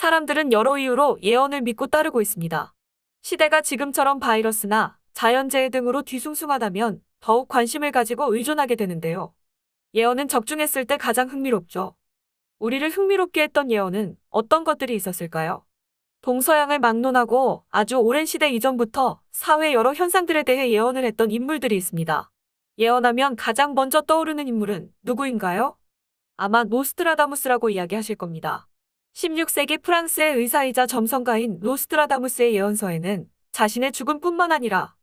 사람들은 여러 이유로 예언을 믿고 따르고 있습니다. 시대가 지금처럼 바이러스나 자연재해 등으로 뒤숭숭하다면 더욱 관심을 가지고 의존하게 되는데요. 예언은 적중했을 때 가장 흥미롭죠. 우리를 흥미롭게 했던 예언은 어떤 것들이 있었을까요? 동서양을 막론하고 아주 오랜 시대 이전부터 사회 여러 현상들에 대해 예언을 했던 인물들이 있습니다. 예언하면 가장 먼저 떠오르는 인물은 누구인가요? 아마 노스트라다무스라고 이야기하실 겁니다. 16세기 프랑스의 의사이자 점성가인 노스트라다무스의 예언서에는 자신의 죽음뿐만 아니라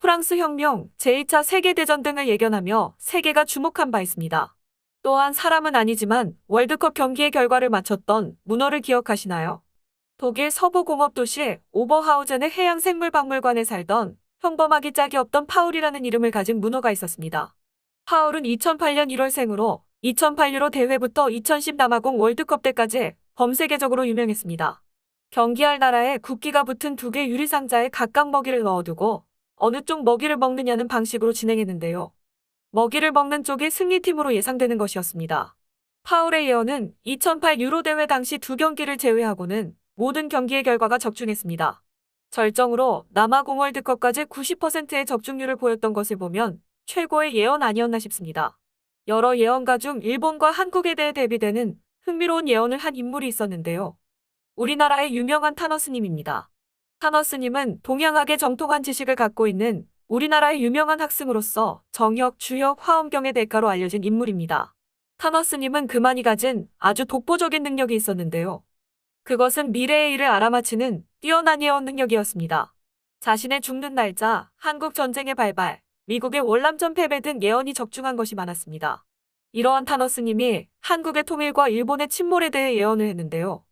프랑스 혁명, 제2차 세계대전 등을 예견하며 세계가 주목한 바 있습니다. 또한 사람은 아니지만 월드컵 경기의 결과를 맞췄던 문어를 기억하시나요? 독일 서부 공업 도시 오버하우젠의 해양생물박물관에 살던 평범하기 짝이 없던 파울이라는 이름을 가진 문어가 있었습니다. 파울은 2008년 1월생으로 2008 유로 대회부터 2010 남아공 월드컵 때까지 범세계적으로 유명했습니다. 경기할 나라에 국기가 붙은 두 개 유리상자에 각각 먹이를 넣어두고 어느 쪽 먹이를 먹느냐는 방식으로 진행했는데요. 먹이를 먹는 쪽이 승리팀으로 예상되는 것이었습니다. 파울의 예언은 2008 유로 대회 당시 두 경기를 제외하고는 모든 경기의 결과가 적중했습니다. 절정으로 남아공 월드컵까지 90%의 적중률을 보였던 것을 보면 최고의 예언 아니었나 싶습니다. 여러 예언가 중 일본과 한국에 대해 대비되는 흥미로운 예언을 한 인물이 있었는데요. 우리나라의 유명한 타너스님입니다. 타너스님은 동양학의 정통한 지식을 갖고 있는 우리나라의 유명한 학승으로서 정혁, 주혁, 화엄경의 대가로 알려진 인물입니다. 타너스님은 그만이 가진 아주 독보적인 능력이 있었는데요. 그것은 미래의 일을 알아맞히는 뛰어난 예언 능력이었습니다. 자신의 죽는 날짜, 한국 전쟁의 발발, 미국의 월남전 패배 등 예언이 적중한 것이 많았습니다. 이러한 타너스님이 한국의 통일과 일본의 침몰에 대해 예언을 했는데요.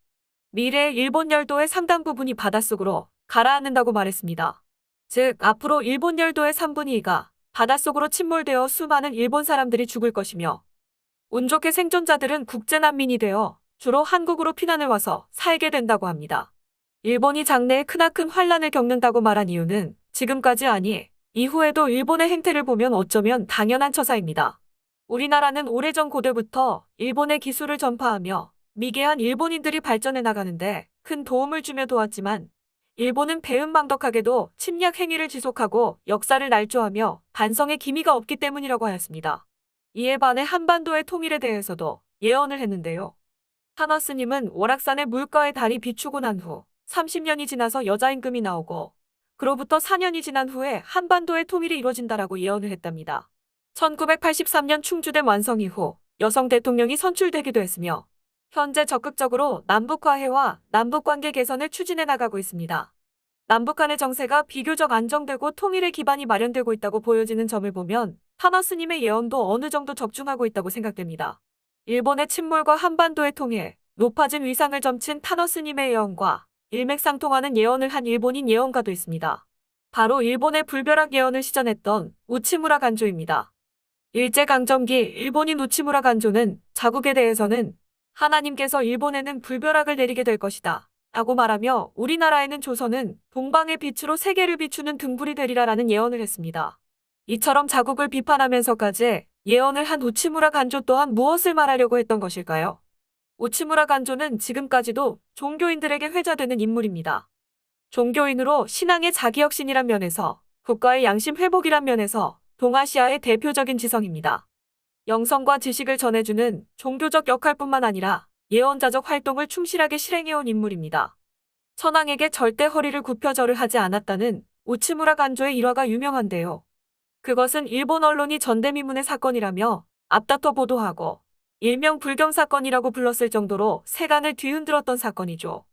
미래의 일본 열도의 상당 부분이 바닷속으로 가라앉는다고 말했습니다. 즉, 앞으로 일본 열도의 3분의 2가 바닷속으로 침몰되어 수많은 일본 사람들이 죽을 것이며 운 좋게 생존자들은 국제난민이 되어 주로 한국으로 피난을 와서 살게 된다고 합니다. 일본이 장래에 크나큰 환란을 겪는다고 말한 이유는 지금까지 아니 이후에도 일본의 행태를 보면 어쩌면 당연한 처사입니다. 우리나라는 오래전 고대부터 일본의 기술을 전파하며 미개한 일본인들이 발전해 나가는데 큰 도움을 주며 도왔지만 일본은 배은망덕하게도 침략 행위를 지속하고 역사를 날조하며 반성의 기미가 없기 때문이라고 하였습니다. 이에 반해 한반도의 통일에 대해서도 예언을 했는데요. 타너스님은 월악산의 물가에 달이 비추고 난 후 30년이 지나서 여자임금이 나오고 그로부터 4년이 지난 후에 한반도의 통일이 이루어진다라고 예언을 했답니다. 1983년 충주댐 완성 이후 여성 대통령이 선출되기도 했으며 현재 적극적으로 남북화해와 남북관계 개선을 추진해 나가고 있습니다. 남북 간의 정세가 비교적 안정되고 통일의 기반이 마련되고 있다고 보여지는 점을 보면 타너스님의 예언도 어느 정도 적중하고 있다고 생각됩니다. 일본의 침몰과 한반도의 통일, 높아진 위상을 점친 타너스님의 예언과 일맥상통하는 예언을 한 일본인 예언가도 있습니다. 바로 일본의 불벼락 예언을 시전했던 우치무라 간조입니다. 일제강점기 일본인 우치무라 간조는 자국에 대해서는 하나님께서 일본에는 불벼락을 내리게 될 것이다 라고 말하며 우리나라에는 조선은 동방의 빛으로 세계를 비추는 등불이 되리라라는 예언을 했습니다. 이처럼 자국을 비판하면서까지 예언을 한 우치무라 간조 또한 무엇을 말하려고 했던 것일까요? 우치무라 간조는 지금까지도 종교인들에게 회자되는 인물입니다. 종교인으로 신앙의 자기혁신이란 면에서 국가의 양심 회복이란 면에서 동아시아의 대표적인 지성입니다. 영성과 지식을 전해주는 종교적 역할뿐만 아니라 예언자적 활동을 충실하게 실행해온 인물입니다. 천황에게 절대 허리를 굽혀 절을 하지 않았다는 우치무라 간조의 일화가 유명한데요. 그것은 일본 언론이 전대미문의 사건이라며 앞다퉈 보도하고 일명 불경사건이라고 불렀을 정도로 세간을 뒤흔들었던 사건이죠.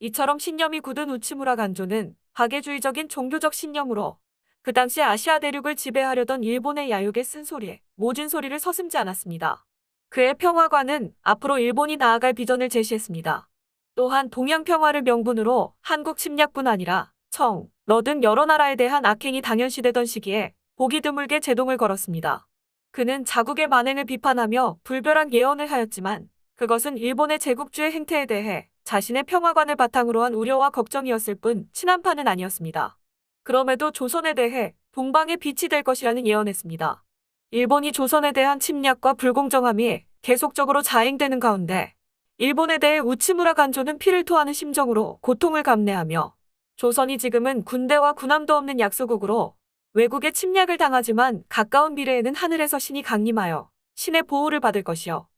이처럼 신념이 굳은 우치무라 간조는 박애주의적인 종교적 신념으로 그 당시 아시아 대륙을 지배하려던 일본의 야육의 쓴소리, 모진 소리를 서슴지 않았습니다. 그의 평화관은 앞으로 일본이 나아갈 비전을 제시했습니다. 또한 동양 평화를 명분으로 한국 침략뿐 아니라 청, 러 등 여러 나라에 대한 악행이 당연시되던 시기에 보기 드물게 제동을 걸었습니다. 그는 자국의 만행을 비판하며 불벼락 예언을 하였지만 그것은 일본의 제국주의 행태에 대해 자신의 평화관을 바탕으로 한 우려와 걱정이었을 뿐 친한파는 아니었습니다. 그럼에도 조선에 대해 동방의 빛이 될 것이라는 예언했습니다. 일본이 조선에 대한 침략과 불공정함이 계속적으로 자행되는 가운데 일본에 대해 우치무라 간조는 피를 토하는 심정으로 고통을 감내하며 조선이 지금은 군대와 군함도 없는 약소국으로 외국의 침략을 당하지만 가까운 미래에는 하늘에서 신이 강림하여 신의 보호를 받을 것이요.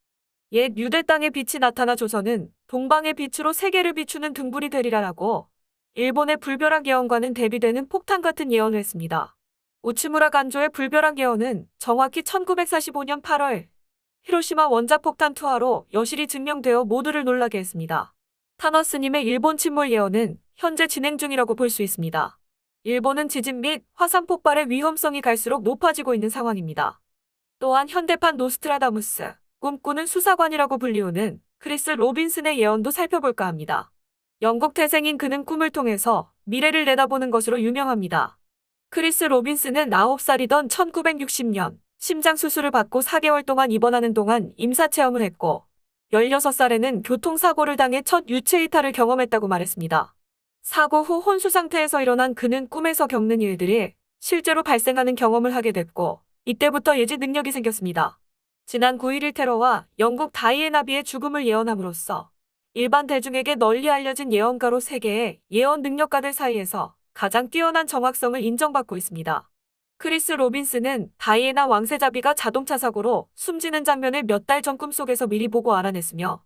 옛 유대 땅의 빛이 나타나 조선은 동방의 빛으로 세계를 비추는 등불이 되리라라고 일본의 불벼락 예언과는 대비되는 폭탄 같은 예언을 했습니다. 우치무라 간조의 불벼락 예언은 정확히 1945년 8월 히로시마 원자폭탄 투하로 여실히 증명되어 모두를 놀라게 했습니다. 타너스님의 일본 침몰 예언은 현재 진행 중이라고 볼 수 있습니다. 일본은 지진 및 화산 폭발의 위험성이 갈수록 높아지고 있는 상황입니다. 또한 현대판 노스트라다무스, 꿈꾸는 수사관이라고 불리우는 크리스 로빈슨의 예언도 살펴볼까 합니다. 영국 태생인 그는 꿈을 통해서 미래를 내다보는 것으로 유명합니다. 크리스 로빈슨은 9살이던 1960년 심장 수술을 받고 4개월 동안 입원하는 동안 임사체험을 했고 16살에는 교통사고를 당해 첫 유체 이탈을 경험했다고 말했습니다. 사고 후 혼수 상태에서 일어난 그는 꿈에서 겪는 일들이 실제로 발생하는 경험을 하게 됐고 이때부터 예지 능력이 생겼습니다. 지난 9.11 테러와 영국 다이애나 비의 죽음을 예언함으로써 일반 대중에게 널리 알려진 예언가로 세계의 예언 능력가들 사이에서 가장 뛰어난 정확성을 인정받고 있습니다. 크리스 로빈슨은 다이애나 왕세자비가 자동차 사고로 숨지는 장면을 몇 달 전 꿈속에서 미리 보고 알아냈으며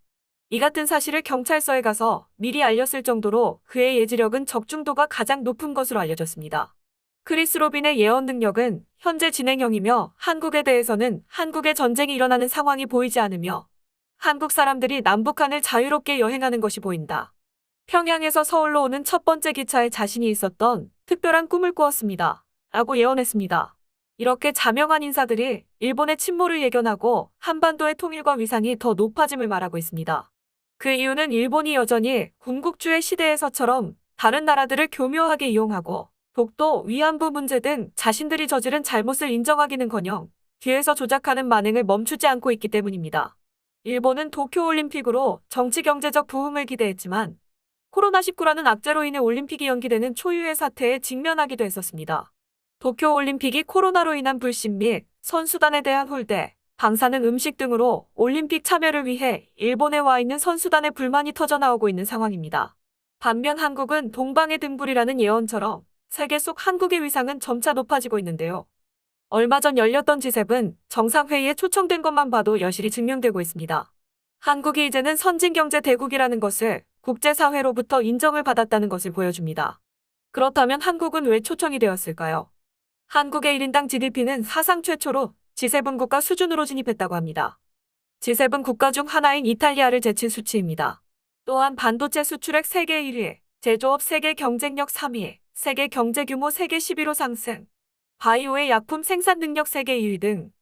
이 같은 사실을 경찰서에 가서 미리 알렸을 정도로 그의 예지력은 적중도가 가장 높은 것으로 알려졌습니다. 크리스 로빈의 예언 능력은 현재 진행형이며 한국에 대해서는 한국의 전쟁이 일어나는 상황이 보이지 않으며 한국 사람들이 남북한을 자유롭게 여행하는 것이 보인다. 평양에서 서울로 오는 첫 번째 기차에 자신이 있었던 특별한 꿈을 꾸었습니다. 라고 예언했습니다. 이렇게 자명한 인사들이 일본의 침몰을 예견하고 한반도의 통일과 위상이 더 높아짐을 말하고 있습니다. 그 이유는 일본이 여전히 군국주의 시대에서처럼 다른 나라들을 교묘하게 이용하고 독도, 위안부 문제 등 자신들이 저지른 잘못을 인정하기는커녕 뒤에서 조작하는 만행을 멈추지 않고 있기 때문입니다. 일본은 도쿄올림픽으로 정치-경제적 부흥을 기대했지만 코로나19라는 악재로 인해 올림픽이 연기되는 초유의 사태에 직면하기도 했었습니다. 도쿄올림픽이 코로나로 인한 불신 및 선수단에 대한 홀대, 방사능 음식 등으로 올림픽 참여를 위해 일본에 와 있는 선수단의 불만이 터져나오고 있는 상황입니다. 반면 한국은 동방의 등불이라는 예언처럼 세계 속 한국의 위상은 점차 높아지고 있는데요. 얼마 전 열렸던 G7 정상회의에 초청된 것만 봐도 여실히 증명되고 있습니다. 한국이 이제는 선진경제 대국이라는 것을 국제사회로부터 인정을 받았다는 것을 보여줍니다. 그렇다면 한국은 왜 초청이 되었을까요? 한국의 1인당 GDP는 사상 최초로 G7 국가 수준으로 진입했다고 합니다. G7 국가 중 하나인 이탈리아를 제친 수치입니다. 또한 반도체 수출액 세계 1위, 제조업 세계 경쟁력 3위, 세계 경제 규모 세계 11호 상승, 바이오의 약품 생산 능력 세계 2위 등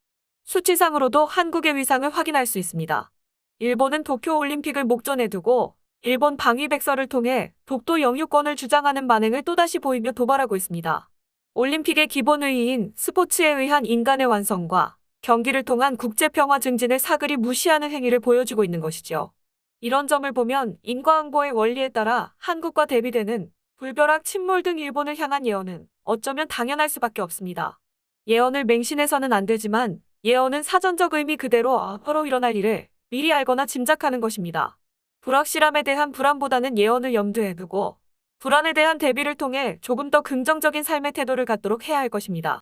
수치상으로도 한국의 위상을 확인할 수 있습니다. 일본은 도쿄올림픽을 목전에 두고 일본 방위백서를 통해 독도 영유권을 주장하는 만행을 또다시 보이며 도발하고 있습니다. 올림픽의 기본 의의인 스포츠에 의한 인간의 완성과 경기를 통한 국제평화 증진을 사글이 무시하는 행위를 보여주고 있는 것이죠. 이런 점을 보면 인과응보의 원리에 따라 한국과 대비되는 불벼락 침몰 등 일본을 향한 예언은 어쩌면 당연할 수밖에 없습니다. 예언을 맹신해서는 안 되지만 예언은 사전적 의미 그대로 앞으로 일어날 일을 미리 알거나 짐작하는 것입니다. 불확실함에 대한 불안보다는 예언을 염두에 두고 불안에 대한 대비를 통해 조금 더 긍정적인 삶의 태도를 갖도록 해야 할 것입니다.